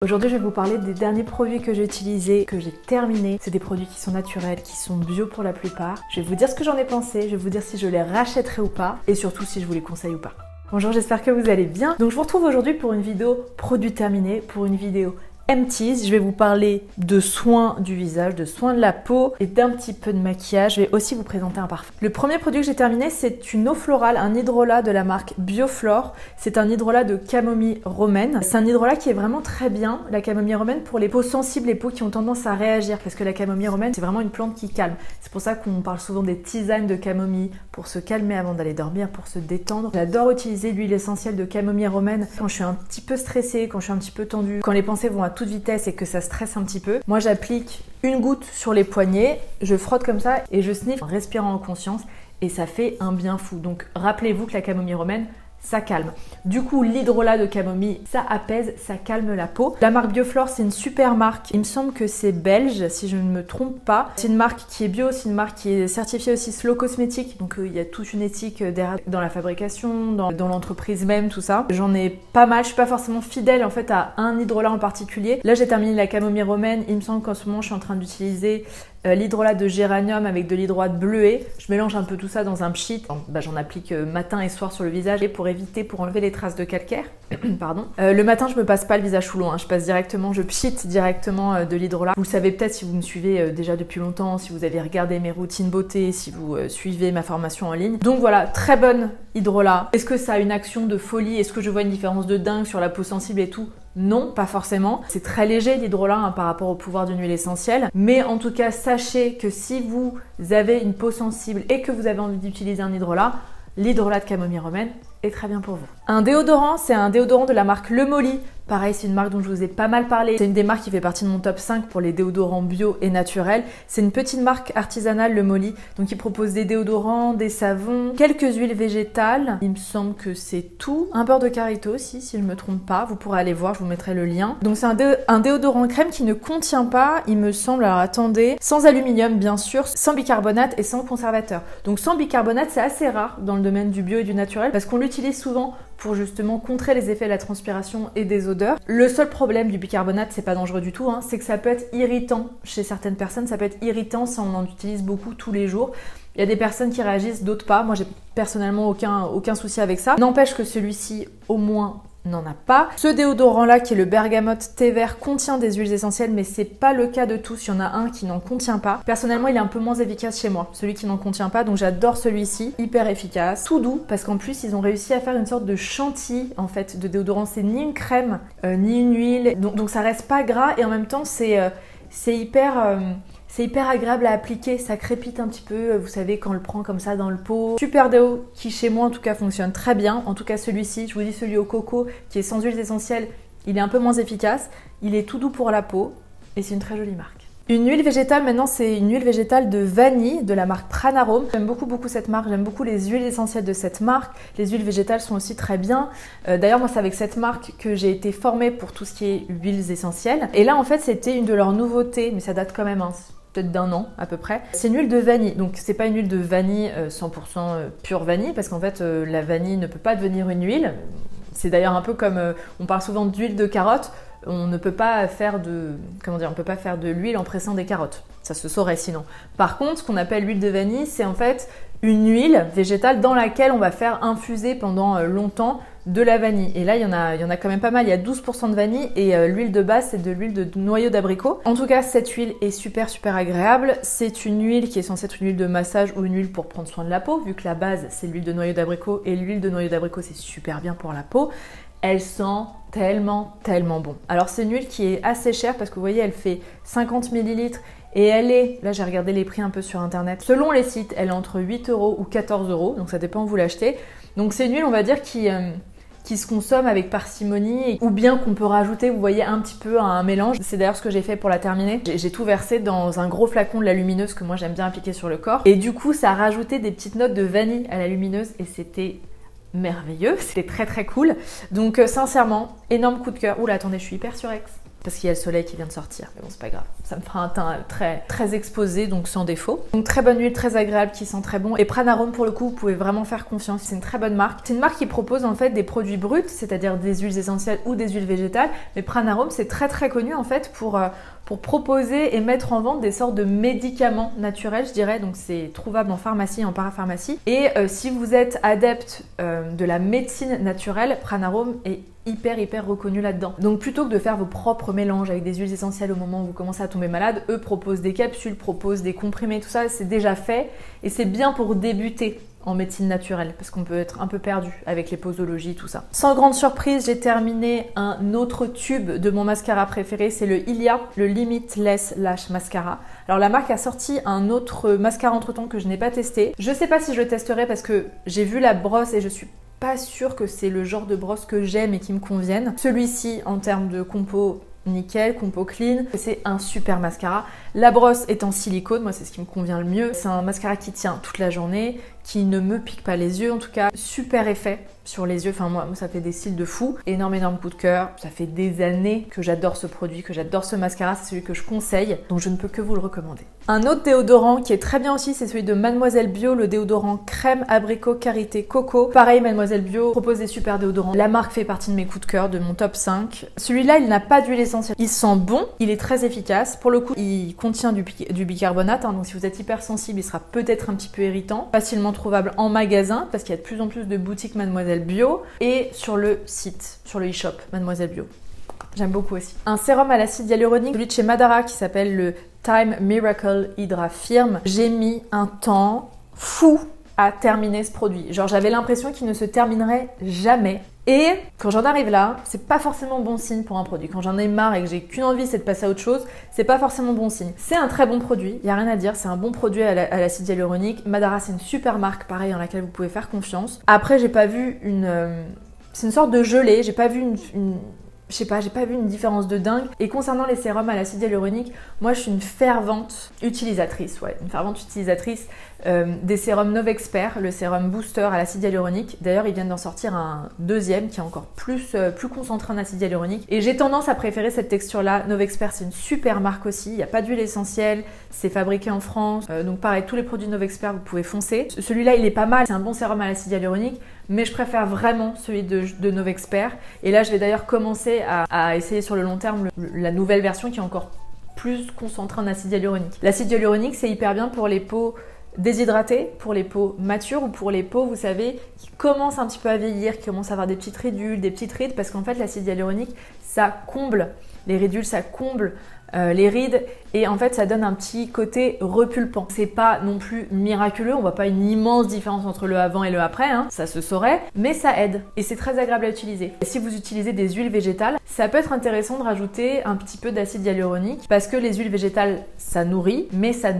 Aujourd'hui, je vais vous parler des derniers produits que j'ai utilisés, que j'ai terminés. C'est des produits qui sont naturels, qui sont bio pour la plupart. Je vais vous dire ce que j'en ai pensé, je vais vous dire si je les rachèterai ou pas, et surtout si je vous les conseille ou pas. Bonjour, j'espère que vous allez bien. Donc je vous retrouve aujourd'hui pour une vidéo produits terminés, pour une vidéo empties. Je vais vous parler de soins du visage, de soins de la peau et d'un petit peu de maquillage. Je vais aussi vous présenter un parfum. Le premier produit que j'ai terminé, c'est une eau florale, un hydrolat de la marque Bioflore. C'est un hydrolat de camomille romaine. C'est un hydrolat qui est vraiment très bien, la camomille romaine, pour les peaux sensibles, les peaux qui ont tendance à réagir, parce que la camomille romaine, c'est vraiment une plante qui calme. C'est pour ça qu'on parle souvent des tisanes de camomille, pour se calmer avant d'aller dormir, pour se détendre. J'adore utiliser l'huile essentielle de camomille romaine quand je suis un petit peu stressée, quand je suis un petit peu tendue, quand les pensées vont à toute vitesse et que ça stresse un petit peu. Moi, j'applique une goutte sur les poignets, je frotte comme ça et je sniffe en respirant en conscience et ça fait un bien fou. Donc rappelez-vous que la camomille romaine, ça calme. Du coup, l'hydrolat de camomille, ça apaise, ça calme la peau. La marque Bioflore, c'est une super marque. Il me semble que c'est belge, si je ne me trompe pas. C'est une marque qui est bio, c'est une marque qui est certifiée aussi Slow Cosmétique. Donc, il y a toute une éthique derrière dans la fabrication, dans l'entreprise même, tout ça. J'en ai pas mal. Je suis pas forcément fidèle en fait à un hydrolat en particulier. Là, j'ai terminé la camomille romaine. Il me semble qu'en ce moment, je suis en train d'utiliser l'hydrolat de géranium avec de l'hydrolat bleuet. Je mélange un peu tout ça dans un pchit. J'en applique matin et soir sur le visage et pour enlever les traces de calcaire. Pardon. Le matin, je me passe pas le visage sous l'eau. Je passe directement, je pchit directement de l'hydrolat. Vous le savez peut-être si vous me suivez déjà depuis longtemps, si vous avez regardé mes routines beauté, si vous suivez ma formation en ligne. Donc voilà, très bonne hydrolat. Est-ce que ça a une action de folie? Est-ce que je vois une différence de dingue sur la peau sensible et tout? Non, pas forcément. C'est très léger l'hydrolat par rapport au pouvoir d'une huile essentielle. Mais en tout cas, sachez que si vous avez une peau sensible et que vous avez envie d'utiliser un hydrolat, l'hydrolat de camomille romaine est très bien pour vous. Un déodorant, c'est un déodorant de la marque Le Molly. Pareil, c'est une marque dont je vous ai pas mal parlé. C'est une des marques qui fait partie de mon top 5 pour les déodorants bio et naturels. C'est une petite marque artisanale, Le Molly. Donc, il propose des déodorants, des savons, quelques huiles végétales. Il me semble que c'est tout. Un beurre de karité aussi, si je ne me trompe pas. Vous pourrez aller voir, je vous mettrai le lien. Donc, c'est un déodorant crème qui ne contient pas, il me semble, alors attendez, sans aluminium, bien sûr, sans bicarbonate et sans conservateur. Donc, sans bicarbonate, c'est assez rare dans le domaine du bio et du naturel parce qu'on l'utilise souvent pour justement contrer les effets de la transpiration et des odeurs. Le seul problème du bicarbonate, c'est pas dangereux du tout, c'est que ça peut être irritant chez certaines personnes, ça peut être irritant si on en utilise beaucoup tous les jours. Il y a des personnes qui réagissent, d'autres pas. Moi, j'ai personnellement aucun souci avec ça. N'empêche que celui-ci, au moins, n'en a pas. Ce déodorant là qui est le bergamote thé vert contient des huiles essentielles mais c'est pas le cas de tous, il y en a un qui n'en contient pas. Personnellement il est un peu moins efficace chez moi, celui qui n'en contient pas, donc j'adore celui-ci, hyper efficace, tout doux parce qu'en plus ils ont réussi à faire une sorte de chantilly en fait de déodorant, c'est ni une crème ni une huile, donc ça reste pas gras et en même temps c'est hyper agréable à appliquer, ça crépite un petit peu, vous savez, quand on le prend comme ça dans le pot. Super déo qui chez moi en tout cas fonctionne très bien. En tout cas celui-ci, je vous dis celui au coco qui est sans huiles essentielles, il est un peu moins efficace. Il est tout doux pour la peau et c'est une très jolie marque. Une huile végétale, maintenant c'est une huile végétale de vanille de la marque Pranarome. J'aime beaucoup cette marque, j'aime beaucoup les huiles essentielles de cette marque. Les huiles végétales sont aussi très bien. D'ailleurs moi c'est avec cette marque que j'ai été formée pour tout ce qui est huiles essentielles. Et là en fait c'était une de leurs nouveautés, mais ça date quand même peut-être d'un an à peu près. C'est une huile de vanille, donc c'est pas une huile de vanille 100% pure vanille parce qu'en fait la vanille ne peut pas devenir une huile. C'est d'ailleurs un peu comme on parle souvent d'huile de carotte. On ne peut pas faire de, on peut pas faire de l'huile en pressant des carottes. Ça se saurait sinon. Par contre, ce qu'on appelle l'huile de vanille, c'est en fait une huile végétale dans laquelle on va faire infuser pendant longtemps de la vanille. Et là, il y en a quand même pas mal. Il y a 12% de vanille et l'huile de base, c'est de l'huile de noyau d'abricot. En tout cas, cette huile est super agréable. C'est une huile qui est censée être une huile de massage ou une huile pour prendre soin de la peau, vu que la base, c'est l'huile de noyau d'abricot et l'huile de noyau d'abricot, c'est super bien pour la peau. Elle sent tellement bon. Alors c'est une huile qui est assez chère parce que vous voyez elle fait 50 ml et elle est, là j'ai regardé les prix un peu sur internet, selon les sites elle est entre 8 € ou 14 €, donc ça dépend où vous l'achetez. Donc c'est une huile on va dire qui se consomme avec parcimonie ou bien qu'on peut rajouter, vous voyez, un petit peu à un mélange. C'est d'ailleurs ce que j'ai fait pour la terminer. J'ai tout versé dans un gros flacon de la lumineuse que moi j'aime bien appliquer sur le corps et du coup ça a rajouté des petites notes de vanille à la lumineuse et c'était merveilleux, c'était très cool. Donc sincèrement, énorme coup de cœur. Oula, attendez, je suis hyper surex. parce qu'il y a le soleil qui vient de sortir. Mais bon, c'est pas grave. Ça me fera un teint très, très exposé, donc sans défaut. Donc très bonne huile, très agréable, qui sent très bon. Et Pranarome, pour le coup, vous pouvez vraiment faire confiance. C'est une très bonne marque. C'est une marque qui propose en fait des produits bruts, c'est-à-dire des huiles essentielles ou des huiles végétales. Mais Pranarome, c'est très très connu en fait pour proposer et mettre en vente des sortes de médicaments naturels, je dirais. Donc c'est trouvable en pharmacie et en parapharmacie. Et si vous êtes adepte de la médecine naturelle, Pranarome est hyper reconnu là-dedans. Donc plutôt que de faire vos propres mélanges avec des huiles essentielles au moment où vous commencez à tomber malade, eux proposent des capsules, proposent des comprimés, tout ça c'est déjà fait et c'est bien pour débuter en médecine naturelle parce qu'on peut être un peu perdu avec les posologies, tout ça. Sans grande surprise, j'ai terminé un autre tube de mon mascara préféré, c'est le Ilia, le Limitless Lash Mascara. Alors la marque a sorti un autre mascara entre-temps que je n'ai pas testé. Je sais pas si je le testerai parce que j'ai vu la brosse et je suis pas sûre que c'est le genre de brosse que j'aime et qui me convienne. Celui-ci, en termes de compo, nickel, compo clean, c'est un super mascara. La brosse est en silicone, moi c'est ce qui me convient le mieux. C'est un mascara qui tient toute la journée, qui ne me pique pas les yeux en tout cas. Super effet sur les yeux, enfin moi ça fait des cils de fou. Énorme coup de cœur, ça fait des années que j'adore ce produit, que j'adore ce mascara, c'est celui que je conseille, donc je ne peux que vous le recommander. Un autre déodorant qui est très bien aussi, c'est celui de Mademoiselle Bio, le déodorant crème abricot karité coco. Pareil, Mademoiselle Bio propose des super déodorants. La marque fait partie de mes coups de cœur, de mon top 5. Celui-là, il n'a pas d'huile essentielle. Il sent bon, il est très efficace. Pour le coup, il contient du bicarbonate, hein, donc si vous êtes hypersensible, il sera peut-être un petit peu irritant. Facilement trouvable en magasin, parce qu'il y a de plus en plus de boutiques Mademoiselle Bio, et sur le site, sur le e-shop Mademoiselle Bio. J'aime beaucoup aussi. Un sérum à l'acide hyaluronique, celui de chez Madara qui s'appelle le Time Miracle Hydra Firme. J'ai mis un temps fou à terminer ce produit. Genre j'avais l'impression qu'il ne se terminerait jamais. Et quand j'en arrive là, c'est pas forcément bon signe pour un produit. Quand j'en ai marre et que j'ai qu'une envie, c'est de passer à autre chose, c'est pas forcément bon signe. C'est un très bon produit, y a rien à dire, c'est un bon produit à l'acide hyaluronique. Madara, c'est une super marque, pareil, en laquelle vous pouvez faire confiance. Après, j'ai pas vu c'est une sorte de gelée, j'ai pas vu je sais pas, j'ai pas vu une différence de dingue. Et concernant les sérums à l'acide hyaluronique, moi je suis une fervente utilisatrice, des sérums Novexpert, le sérum booster à l'acide hyaluronique. D'ailleurs, ils viennent d'en sortir un deuxième qui est encore plus concentré en acide hyaluronique. Et j'ai tendance à préférer cette texture-là. Novexpert, c'est une super marque aussi. Il n'y a pas d'huile essentielle, c'est fabriqué en France. Donc pareil, tous les produits Novexpert, vous pouvez foncer. Celui-là, il est pas mal. C'est un bon sérum à l'acide hyaluronique, mais je préfère vraiment celui de Novexpert. Et là, je vais d'ailleurs commencer à essayer sur le long terme la nouvelle version qui est encore plus concentrée en acide hyaluronique. L'acide hyaluronique, c'est hyper bien pour les peaux déshydratées, pour les peaux matures ou pour les peaux, vous savez, qui commencent un petit peu à vieillir, qui commencent à avoir des petites ridules, des petites rides, parce qu'en fait, l'acide hyaluronique, ça comble les ridules, ça comble les rides et en fait ça donne un petit côté repulpant. C'est pas non plus miraculeux, on voit pas une immense différence entre le avant et le après, hein, ça se saurait, mais ça aide et c'est très agréable à utiliser. Et si vous utilisez des huiles végétales, ça peut être intéressant de rajouter un petit peu d'acide hyaluronique parce que les huiles végétales ça nourrit mais ça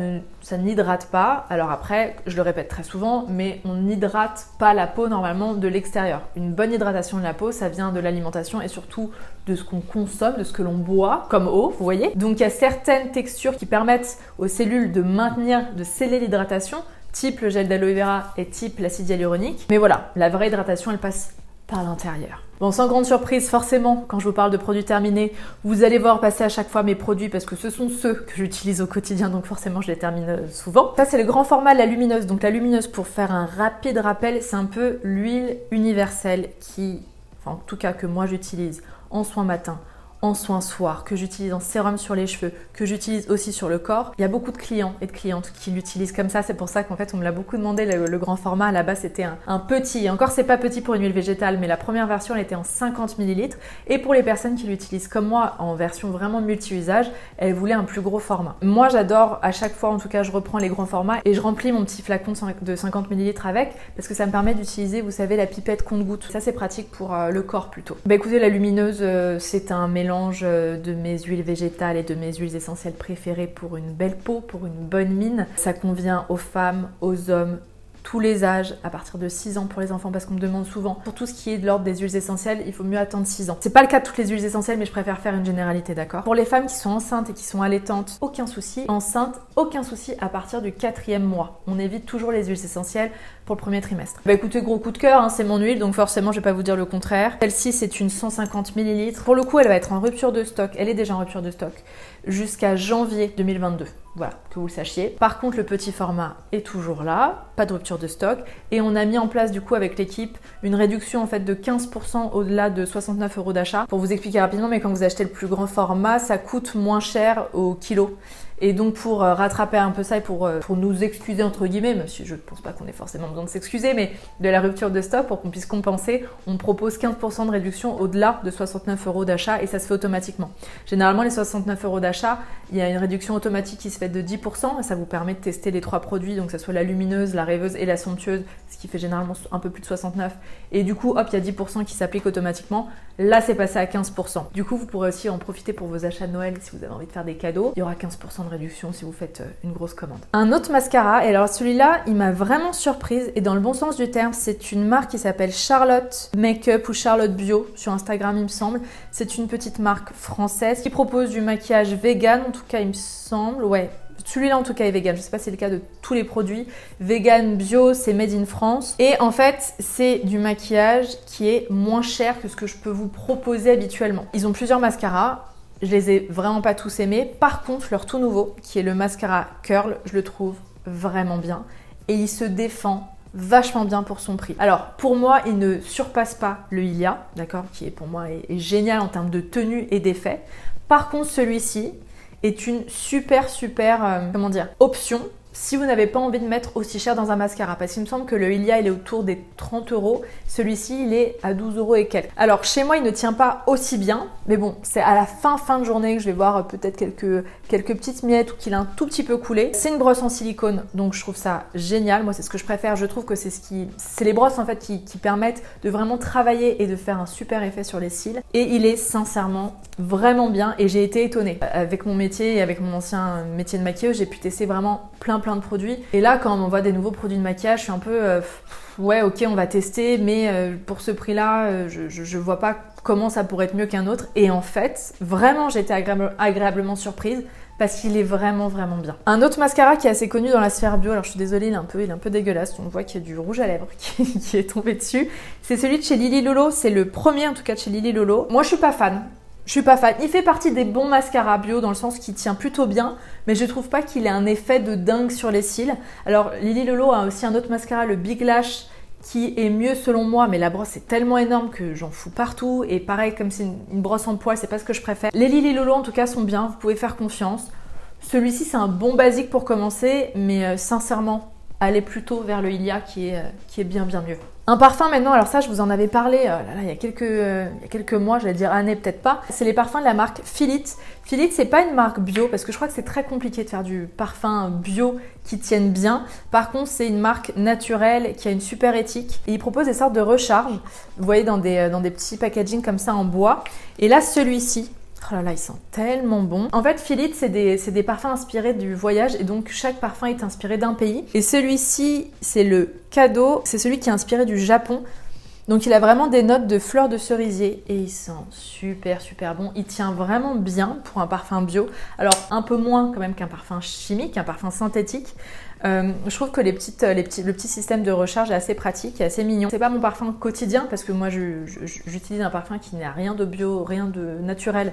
n'hydrate pas. Alors après, je le répète très souvent, mais on n'hydrate pas la peau normalement de l'extérieur. Une bonne hydratation de la peau, ça vient de l'alimentation et surtout de ce qu'on consomme, de ce que l'on boit comme eau, vous voyez. Donc il y a certaines textures qui permettent aux cellules de maintenir, de sceller l'hydratation, type le gel d'aloe vera et type l'acide hyaluronique. Mais voilà, la vraie hydratation, elle passe par l'intérieur. Bon, sans grande surprise, forcément, quand je vous parle de produits terminés, vous allez voir passer à chaque fois mes produits parce que ce sont ceux que j'utilise au quotidien, donc forcément je les termine souvent. Ça, c'est le grand format, la lumineuse. Donc la lumineuse, pour faire un rapide rappel, c'est un peu l'huile universelle qui, enfin en tout cas que moi j'utilise en soin matin, en soin soir, que j'utilise en sérum sur les cheveux, que j'utilise aussi sur le corps. Il y a beaucoup de clients et de clientes qui l'utilisent comme ça. C'est pour ça qu'en fait, on me l'a beaucoup demandé. Le grand format, à la base, c'était un petit. Encore, c'est pas petit pour une huile végétale, mais la première version, elle était en 50 ml. Et pour les personnes qui l'utilisent comme moi, en version vraiment multi-usage, elles voulaient un plus gros format. Moi, j'adore, à chaque fois, en tout cas, je reprends les grands formats et je remplis mon petit flacon de 50 ml avec parce que ça me permet d'utiliser, vous savez, la pipette compte-gouttes. Ça, c'est pratique pour le corps plutôt. Bah écoutez, la lumineuse, c'est un mélange de mes huiles végétales et de mes huiles essentielles préférées pour une belle peau, pour une bonne mine. Ça convient aux femmes, aux hommes, tous les âges, à partir de 6 ans pour les enfants, parce qu'on me demande souvent, pour tout ce qui est de l'ordre des huiles essentielles, il faut mieux attendre 6 ans. C'est pas le cas de toutes les huiles essentielles, mais je préfère faire une généralité, d'accord? Pour les femmes qui sont enceintes et qui sont allaitantes, aucun souci. Enceinte, aucun souci à partir du 4e mois. On évite toujours les huiles essentielles pour le premier trimestre. Bah écoutez, gros coup de cœur, hein, c'est mon huile, donc forcément je vais pas vous dire le contraire. Celle-ci c'est une 150 ml. Pour le coup elle va être en rupture de stock, elle est déjà en rupture de stock jusqu'à janvier 2022. Voilà, que vous le sachiez. Par contre, le petit format est toujours là, pas de rupture de stock. Et on a mis en place du coup avec l'équipe une réduction en fait de 15% au-delà de 69 € d'achat. Pour vous expliquer rapidement, mais quand vous achetez le plus grand format, ça coûte moins cher au kilo. Et donc pour rattraper un peu ça et pour nous excuser entre guillemets, même si je ne pense pas qu'on ait forcément besoin de s'excuser, mais de la rupture de stock, pour qu'on puisse compenser, on propose 15% de réduction au-delà de 69 € d'achat et ça se fait automatiquement. Généralement les 69 € d'achat, il y a une réduction automatique qui se fait de 10% et ça vous permet de tester les 3 produits, donc que ce soit la lumineuse, la rêveuse et la somptueuse, ce qui fait généralement un peu plus de 69. Et du coup, hop, il y a 10% qui s'applique automatiquement. Là, c'est passé à 15%. Du coup, vous pourrez aussi en profiter pour vos achats de Noël si vous avez envie de faire des cadeaux. Il y aura 15% de réduction si vous faites une grosse commande. Un autre mascara, et alors celui-là, il m'a vraiment surprise et dans le bon sens du terme, c'est une marque qui s'appelle Charlotte Makeup ou Charlotte Bio sur Instagram, il me semble. C'est une petite marque française qui propose du maquillage vegan, en tout cas, il me semble, ouais. Celui-là en tout cas est vegan, je sais pas si c'est le cas de tous les produits. Vegan, bio, c'est made in France. Et en fait, c'est du maquillage qui est moins cher que ce que je peux vous proposer habituellement. Ils ont plusieurs mascaras, je les ai vraiment pas tous aimés. Par contre, leur tout nouveau, qui est le mascara Curl, je le trouve vraiment bien. Et il se défend vachement bien pour son prix. Alors, pour moi, il ne surpasse pas le Ilia, d'accord, qui est pour moi est génial en termes de tenue et d'effet. Par contre, celui-ci est une super option si vous n'avez pas envie de mettre aussi cher dans un mascara, parce qu'il me semble que le Ilia il est autour des 30 €, celui-ci il est à 12 € et quelques. Alors chez moi il ne tient pas aussi bien, mais bon c'est à la fin de journée que je vais voir peut-être quelques petites miettes ou qu'il a un tout petit peu coulé. C'est une brosse en silicone, donc je trouve ça génial, moi c'est ce que je préfère, je trouve que c'est les brosses en fait qui permettent de vraiment travailler et de faire un super effet sur les cils, et il est sincèrement vraiment bien et j'ai été étonnée. Avec mon métier et avec mon ancien métier de maquilleuse, j'ai pu tester vraiment plein de produits. Et là, quand on voit des nouveaux produits de maquillage, je suis un peu ouais, ok, on va tester, mais pour ce prix-là, je vois pas comment ça pourrait être mieux qu'un autre. Et en fait, vraiment, j'ai été agréablement surprise parce qu'il est vraiment bien. Un autre mascara qui est assez connu dans la sphère bio, alors je suis désolée, il est un peu dégueulasse, on voit qu'il y a du rouge à lèvres qui est tombé dessus. C'est celui de chez Lily Lolo, c'est le premier en tout cas de chez Lily Lolo. Moi, je suis pas fan. Il fait partie des bons mascaras bio dans le sens qu'il tient plutôt bien, mais je trouve pas qu'il ait un effet de dingue sur les cils. Alors Lily Lolo a aussi un autre mascara, le Big Lash, qui est mieux selon moi, mais la brosse est tellement énorme que j'en fous partout. Et pareil, comme c'est une brosse en poil, c'est pas ce que je préfère. Les Lily Lolo en tout cas sont bien, vous pouvez faire confiance. Celui-ci c'est un bon basique pour commencer, mais sincèrement, allez plutôt vers le Ilia qui est bien mieux. Un parfum maintenant, alors ça je vous en avais parlé il y a quelques mois, j'allais dire années peut-être pas. C'est les parfums de la marque Philips. Philips c'est pas une marque bio parce que je crois que c'est très compliqué de faire du parfum bio qui tienne bien. Par contre c'est une marque naturelle qui a une super éthique et ils proposent des sortes de recharge. Vous voyez dans des petits packaging comme ça en bois. Et là celui-ci, oh là là, il sent tellement bon. En fait, Philips, c'est des parfums inspirés du voyage et donc chaque parfum est inspiré d'un pays. Et celui-ci, c'est le cadeau, c'est celui qui est inspiré du Japon. Donc il a vraiment des notes de fleurs de cerisier et il sent super bon. Il tient vraiment bien pour un parfum bio. Alors un peu moins quand même qu'un parfum chimique, un parfum synthétique. Je trouve que le petit système de recharge est assez pratique et assez mignon. C'est pas mon parfum quotidien parce que moi j'utilise un parfum qui n'a rien de bio, rien de naturel.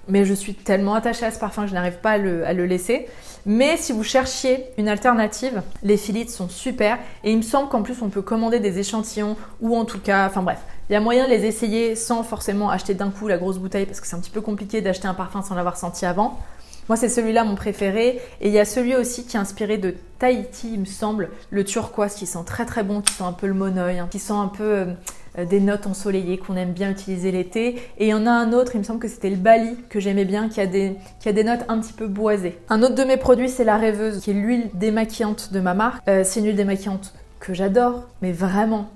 Mais je suis tellement attachée à ce parfum que je n'arrive pas à le laisser. Mais si vous cherchiez une alternative, les Philips sont super. Et il me semble qu'en plus on peut commander des échantillons ou en tout cas, enfin bref, il y a moyen de les essayer sans forcément acheter d'un coup la grosse bouteille parce que c'est un petit peu compliqué d'acheter un parfum sans l'avoir senti avant. Moi, c'est celui-là mon préféré. Et il y a celui aussi qui est inspiré de Tahiti, il me semble, le turquoise qui sent très bon, qui sent un peu le monoeil, hein, qui sent un peu des notes ensoleillées qu'on aime bien utiliser l'été. Et il y en a un autre, il me semble que c'était le Bali que j'aimais bien, qui a des notes un petit peu boisées. Un autre de mes produits, c'est la rêveuse, qui est l'huile démaquillante de ma marque. C'est une huile démaquillante que j'adore, mais vraiment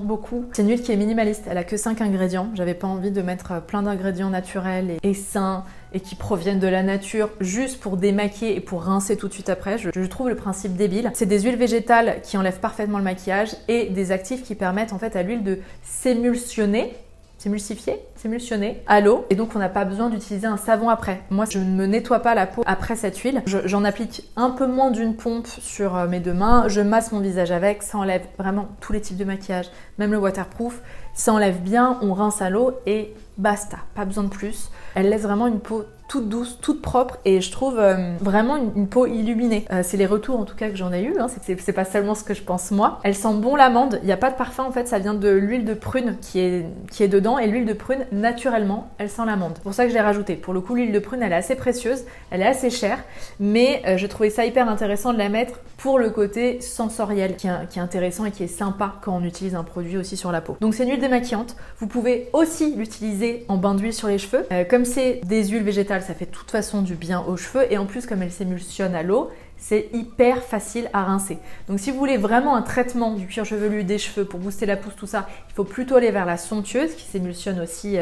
beaucoup. C'est une huile qui est minimaliste, elle a que 5 ingrédients. J'avais pas envie de mettre plein d'ingrédients naturels et sains et qui proviennent de la nature juste pour démaquiller et pour rincer tout de suite après. Je trouve le principe débile. C'est des huiles végétales qui enlèvent parfaitement le maquillage et des actifs qui permettent en fait à l'huile de s'émulsionner s'émulsifier, s'émulsionner à l'eau et donc on n'a pas besoin d'utiliser un savon après. Moi, je ne me nettoie pas la peau après cette huile. J'en applique un peu moins d'une pompe sur mes deux mains. Je masse mon visage avec, ça enlève vraiment tous les types de maquillage, même le waterproof. Ça enlève bien, on rince à l'eau et basta, pas besoin de plus. Elle laisse vraiment une peau toute douce, toute propre et je trouve vraiment une peau illuminée. C'est les retours en tout cas que j'en ai eu, hein. C'est pas seulement ce que je pense moi. Elle sent bon l'amande, il n'y a pas de parfum en fait, ça vient de l'huile de prune qui est dedans et l'huile de prune naturellement elle sent l'amande. C'est pour ça que je l'ai rajoutée. Pour le coup l'huile de prune elle est assez précieuse, elle est assez chère mais je trouvais ça hyper intéressant de la mettre pour le côté sensoriel qui est intéressant et qui est sympa quand on utilise un produit aussi sur la peau. Donc c'est une huile démaquillante, vous pouvez aussi l'utiliser en bain d'huile sur les cheveux. Comme c'est des huiles végétales, ça fait de toute façon du bien aux cheveux et en plus comme elle s'émulsionne à l'eau, c'est hyper facile à rincer. Donc si vous voulez vraiment un traitement du cuir chevelu, des cheveux pour booster la pousse, tout ça, il faut plutôt aller vers la somptueuse qui s'émulsionne aussi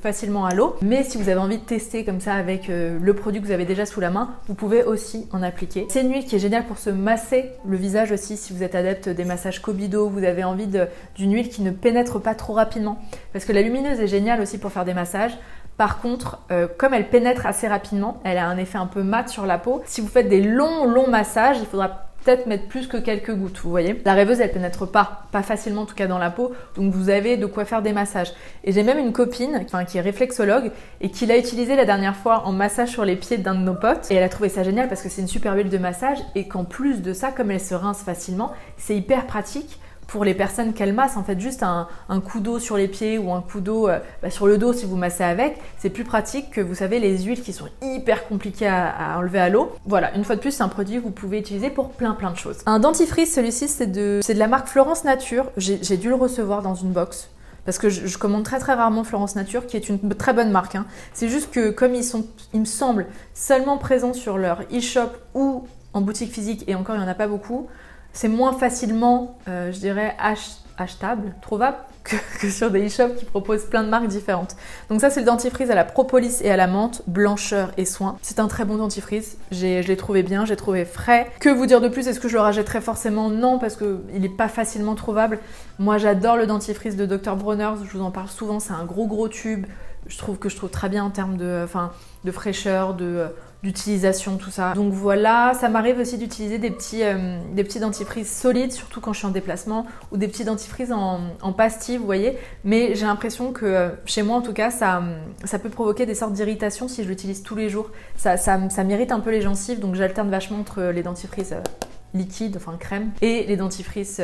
facilement à l'eau. Mais si vous avez envie de tester comme ça avec le produit que vous avez déjà sous la main, vous pouvez aussi en appliquer. C'est une huile qui est géniale pour se masser le visage aussi. Si vous êtes adepte des massages Kobido, vous avez envie d'une huile qui ne pénètre pas trop rapidement. Parce que la lumineuse est géniale aussi pour faire des massages. Par contre, comme elle pénètre assez rapidement, elle a un effet un peu mat sur la peau. Si vous faites des longs massages, il faudra peut-être mettre plus que quelques gouttes, vous voyez. La rêveuse, elle pénètre pas facilement en tout cas dans la peau, donc vous avez de quoi faire des massages. Et j'ai même une copine qui est réflexologue et qui l'a utilisée la dernière fois en massage sur les pieds d'un de nos potes. Et elle a trouvé ça génial parce que c'est une super huile de massage et qu'en plus de ça, comme elle se rince facilement, c'est hyper pratique pour les personnes qu'elle masse. En fait, juste un coup d'eau sur les pieds ou un coup d'eau sur le dos si vous massez avec, c'est plus pratique que, vous savez, les huiles qui sont hyper compliquées à enlever à l'eau. Voilà, une fois de plus, c'est un produit que vous pouvez utiliser pour plein de choses. Un dentifrice, celui-ci, c'est de la marque Florence Nature. J'ai dû le recevoir dans une box. Parce que je commande très rarement Florence Nature, qui est une très bonne marque, hein. C'est juste que comme il me semble, seulement présents sur leur e-shop ou en boutique physique, et encore il n'y en a pas beaucoup, c'est moins facilement, je dirais, achetable, trouvable que sur des e-shops qui proposent plein de marques différentes. Donc ça, c'est le dentifrice à la propolis et à la menthe, blancheur et soin. C'est un très bon dentifrice, je l'ai trouvé bien, j'ai trouvé frais. Que vous dire de plus? Est-ce que je le rachèterais forcément? Non, parce qu'il n'est pas facilement trouvable. Moi, j'adore le dentifrice de Dr. Bronner's, je vous en parle souvent, c'est un gros tube. Je trouve très bien en termes de fraîcheur, d'utilisation, tout ça. Donc voilà, ça m'arrive aussi d'utiliser des petits dentifrices solides, surtout quand je suis en déplacement, ou des petits dentifrices en pastilles, vous voyez. Mais j'ai l'impression que, chez moi en tout cas, ça peut provoquer des sortes d'irritation si je l'utilise tous les jours. Ça m'irrite un peu les gencives, donc j'alterne vachement entre les dentifrices liquide, crème, et les dentifrices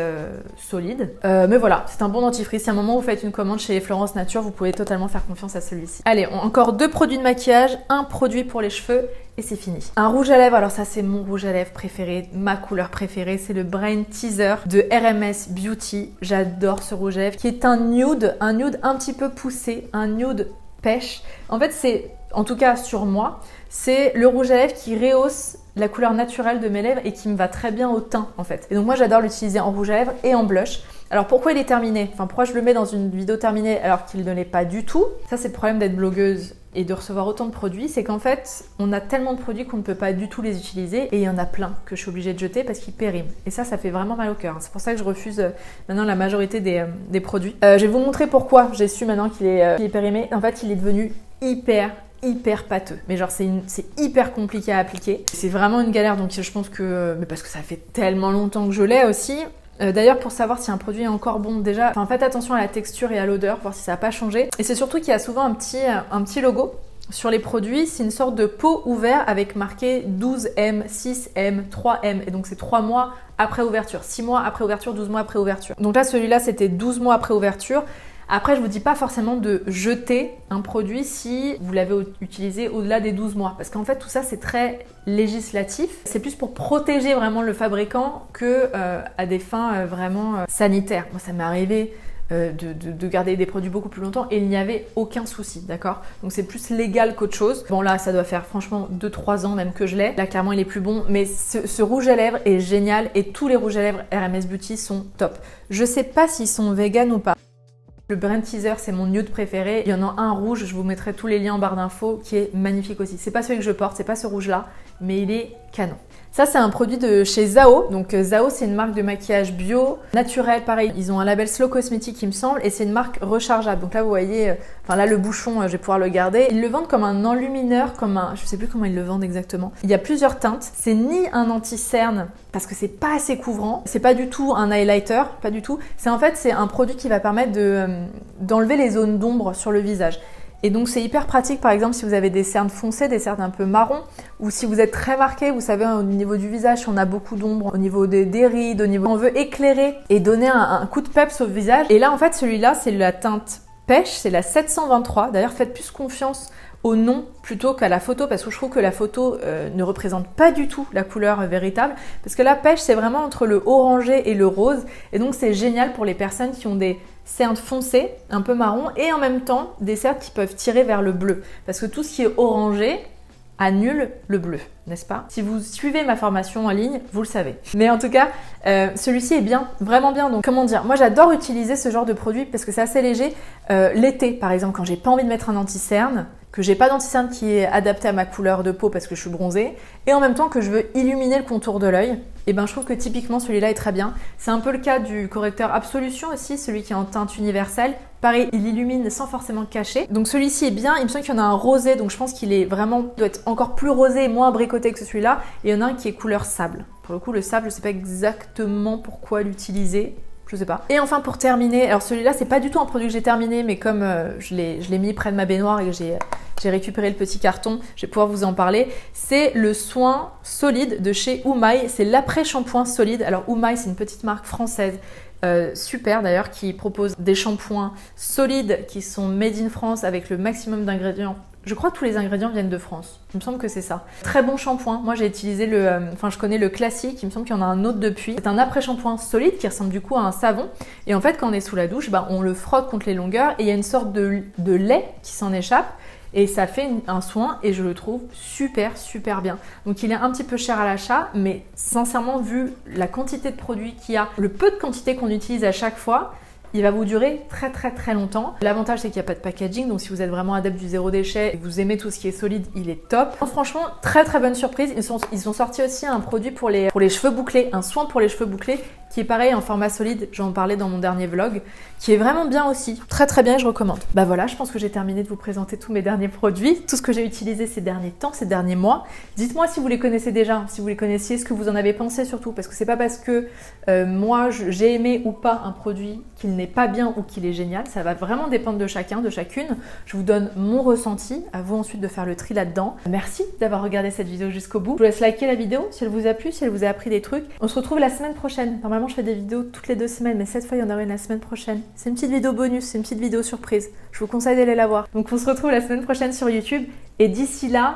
solides. Mais voilà, c'est un bon dentifrice. Si à un moment vous faites une commande chez Florence Nature, vous pouvez totalement faire confiance à celui-ci. Allez, encore 2 produits de maquillage, un produit pour les cheveux, et c'est fini. Un rouge à lèvres, alors ça c'est mon rouge à lèvres préféré, ma couleur préférée, c'est le Brain Teaser de RMS Beauty. J'adore ce rouge à lèvres qui est un nude un petit peu poussé, un nude pêche. En fait, c'est, en tout cas sur moi, c'est le rouge à lèvres qui rehausse la couleur naturelle de mes lèvres et qui me va très bien au teint en fait. Et donc moi j'adore l'utiliser en rouge à lèvres et en blush. Alors pourquoi il est terminé? Pourquoi je le mets dans une vidéo terminée alors qu'il ne l'est pas du tout? Ça c'est le problème d'être blogueuse et de recevoir autant de produits, c'est qu'en fait on a tellement de produits qu'on ne peut pas du tout les utiliser et il y en a plein que je suis obligée de jeter parce qu'ils périment. Et ça fait vraiment mal au cœur. C'est pour ça que je refuse maintenant la majorité des produits. Je vais vous montrer pourquoi j'ai su maintenant qu'il est périmé. En fait il est devenu hyper pâteux, mais genre c'est hyper compliqué à appliquer, c'est vraiment une galère. Donc je pense que, mais parce que ça fait tellement longtemps que je l'ai aussi. D'ailleurs, pour savoir si un produit est encore bon, déjà, faites attention à la texture et à l'odeur, voir si ça n'a pas changé. Et c'est surtout qu'il y a souvent un petit logo sur les produits. C'est une sorte de pot ouvert avec marqué 12M, 6M, 3M. Et donc c'est 3 mois après ouverture, 6 mois après ouverture, 12 mois après ouverture. Donc là, celui-là, c'était 12 mois après ouverture. Après, je vous dis pas forcément de jeter un produit si vous l'avez utilisé au-delà des 12 mois. Parce qu'en fait, tout ça, c'est très législatif. C'est plus pour protéger vraiment le fabricant que à des fins vraiment sanitaires. Moi, ça m'est arrivé de garder des produits beaucoup plus longtemps et il n'y avait aucun souci, d'accord? Donc c'est plus légal qu'autre chose. Bon là, ça doit faire franchement 2-3 ans même que je l'ai. Là, clairement, il est plus bon. Mais ce rouge à lèvres est génial et tous les rouges à lèvres RMS Beauty sont top. Je sais pas s'ils sont vegan ou pas. Le Brand Teaser, c'est mon nude préféré. Il y en a un rouge, je vous mettrai tous les liens en barre d'infos, qui est magnifique aussi. C'est pas celui que je porte, c'est pas ce rouge-là, mais il est canon. Ça, c'est un produit de chez Zao. Donc Zao, c'est une marque de maquillage bio, naturel, pareil. Ils ont un label Slow Cosmétique, il me semble, et c'est une marque rechargeable. Donc là, vous voyez, enfin là, le bouchon, je vais pouvoir le garder. Ils le vendent comme un enlumineur, comme un... Je sais plus comment ils le vendent exactement. Il y a plusieurs teintes. C'est ni un anti-cerne, parce que c'est pas assez couvrant. C'est pas du tout un highlighter, pas du tout. C'est en fait, c'est un produit qui va permettre d'enlever les zones d'ombre sur le visage. Et donc c'est hyper pratique par exemple si vous avez des cernes foncées, des cernes un peu marron, ou si vous êtes très marqué, vous savez au niveau du visage, si on a beaucoup d'ombre, au niveau des rides, au niveau... On veut éclairer et donner un coup de peps au visage. Et là en fait celui-là c'est la teinte pêche, c'est la 723. D'ailleurs faites plus confiance au nom plutôt qu'à la photo parce que je trouve que la photo ne représente pas du tout la couleur véritable parce que la pêche c'est vraiment entre le orangé et le rose et donc c'est génial pour les personnes qui ont des cernes foncées, un peu marron et en même temps des cernes qui peuvent tirer vers le bleu parce que tout ce qui est orangé annule le bleu, n'est-ce pas? Si vous suivez ma formation en ligne, vous le savez. Mais en tout cas, celui-ci est bien, vraiment bien. Donc comment dire? Moi j'adore utiliser ce genre de produit parce que c'est assez léger. L'été par exemple, quand j'ai pas envie de mettre un anti-cerne, que j'ai pas d'anti-cerne qui est adapté à ma couleur de peau parce que je suis bronzée, et en même temps que je veux illuminer le contour de l'œil, et ben je trouve que typiquement celui-là est très bien. C'est un peu le cas du correcteur Absolution aussi, celui qui est en teinte universelle. Pareil, il illumine sans forcément cacher. Donc celui-ci est bien, il me semble qu'il y en a un rosé, donc je pense qu'il est vraiment, doit être encore plus rosé et moins abricoté que celui-là. Et il y en a un qui est couleur sable. Pour le coup, le sable, je sais pas exactement pourquoi l'utiliser. Je sais pas. Et enfin pour terminer, alors celui-là c'est pas du tout un produit que j'ai terminé, mais comme je l'ai mis près de ma baignoire et que j'ai récupéré le petit carton, je vais pouvoir vous en parler. C'est le soin solide de chez Oumaï, c'est l'après-shampoing solide. Alors Oumaï c'est une petite marque française, super d'ailleurs, qui propose des shampoings solides qui sont made in France avec le maximum d'ingrédients. Je crois que tous les ingrédients viennent de France. Il me semble que c'est ça. Très bon shampoing. Moi, j'ai utilisé je connais le classique. Il me semble qu'il y en a un autre depuis. C'est un après-shampoing solide qui ressemble du coup à un savon. Et en fait, quand on est sous la douche, on le frotte contre les longueurs et il y a une sorte de lait qui s'en échappe. Et ça fait un soin et je le trouve super, super bien. Donc, il est un petit peu cher à l'achat, mais sincèrement, vu la quantité de produits qu'il y a, le peu de quantité qu'on utilise à chaque fois, il va vous durer très très très longtemps. L'avantage c'est qu'il n'y a pas de packaging, donc si vous êtes vraiment adepte du zéro déchet et que vous aimez tout ce qui est solide, il est top. Franchement, très très bonne surprise. Ils ont sorti aussi un produit pour les cheveux bouclés, un soin pour les cheveux bouclés qui est pareil en format solide, j'en parlais dans mon dernier vlog, qui est vraiment bien aussi. Très très bien, je recommande. Bah voilà, je pense que j'ai terminé de vous présenter tous mes derniers produits, tout ce que j'ai utilisé ces derniers temps, ces derniers mois. Dites-moi si vous les connaissez déjà, si vous les connaissiez, ce que vous en avez pensé surtout, parce que c'est pas parce que moi j'ai aimé ou pas un produit qu'il n'est pas bien ou qu'il est génial, ça va vraiment dépendre de chacun, de chacune. Je vous donne mon ressenti, à vous ensuite de faire le tri là-dedans. Merci d'avoir regardé cette vidéo jusqu'au bout. Je vous laisse liker la vidéo si elle vous a plu, si elle vous a appris des trucs. On se retrouve la semaine prochaine. Normalement, je fais des vidéos toutes les 2 semaines, mais cette fois, il y en aura une la semaine prochaine. C'est une petite vidéo bonus, c'est une petite vidéo surprise. Je vous conseille d'aller la voir. Donc, on se retrouve la semaine prochaine sur YouTube et d'ici là,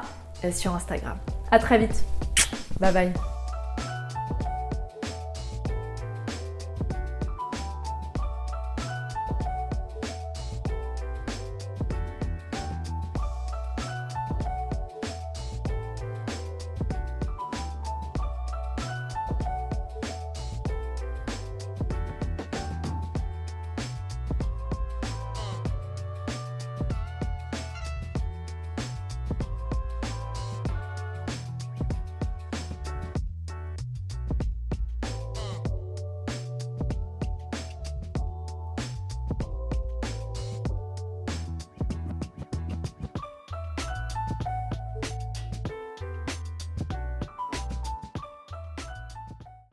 sur Instagram. À très vite. Bye bye.